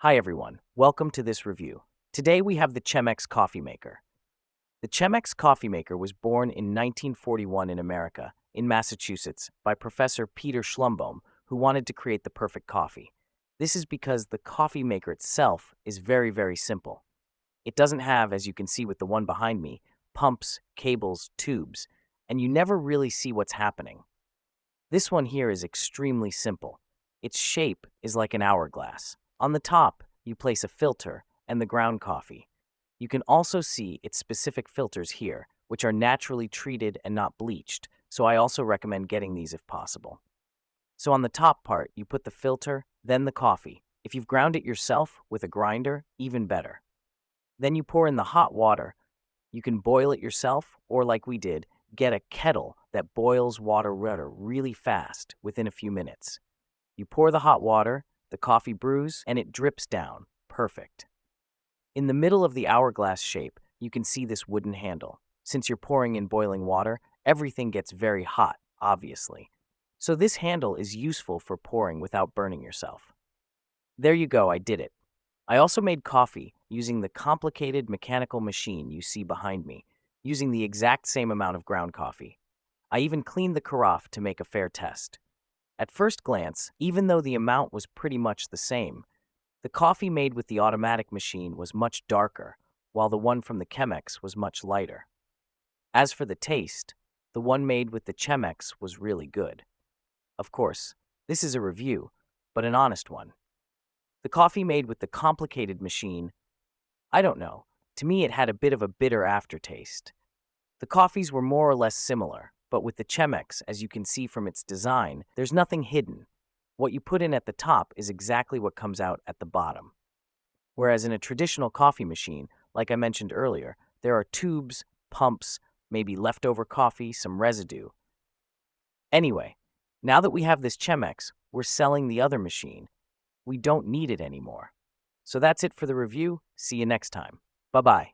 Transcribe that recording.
Hi everyone, welcome to this review. Today we have the Chemex Coffee Maker. The Chemex Coffee Maker was born in 1941 in America, in Massachusetts, by Professor Peter Schlumbohm, who wanted to create the perfect coffee. This is because the coffee maker itself is very simple. It doesn't have, as you can see with the one behind me, pumps, cables, tubes, and you never really see what's happening. This one here is extremely simple. Its shape is like an hourglass. On the top, you place a filter and the ground coffee. You can also see its specific filters here, which are naturally treated and not bleached, so I also recommend getting these if possible. So on the top part, you put the filter, then the coffee. If you've ground it yourself with a grinder, even better. Then you pour in the hot water. You can boil it yourself, or like we did, get a kettle that boils water really fast within a few minutes. You pour the hot water, the coffee brews, and it drips down. Perfect. In the middle of the hourglass shape, you can see this wooden handle. Since you're pouring in boiling water, everything gets very hot, obviously. So this handle is useful for pouring without burning yourself. There you go, I did it. I also made coffee using the complicated mechanical machine you see behind me, using the exact same amount of ground coffee. I even cleaned the carafe to make a fair test. At first glance, even though the amount was pretty much the same, the coffee made with the automatic machine was much darker, while the one from the Chemex was much lighter. As for the taste, the one made with the Chemex was really good. Of course, this is a review, but an honest one. The coffee made with the complicated machine, I don't know, to me it had a bit of a bitter aftertaste. The coffees were more or less similar, but with the Chemex, as you can see from its design, there's nothing hidden. What you put in at the top is exactly what comes out at the bottom. Whereas in a traditional coffee machine, like I mentioned earlier, there are tubes, pumps, maybe leftover coffee, some residue. Anyway, now that we have this Chemex, we're selling the other machine. We don't need it anymore. So that's it for the review. See you next time. Bye-bye.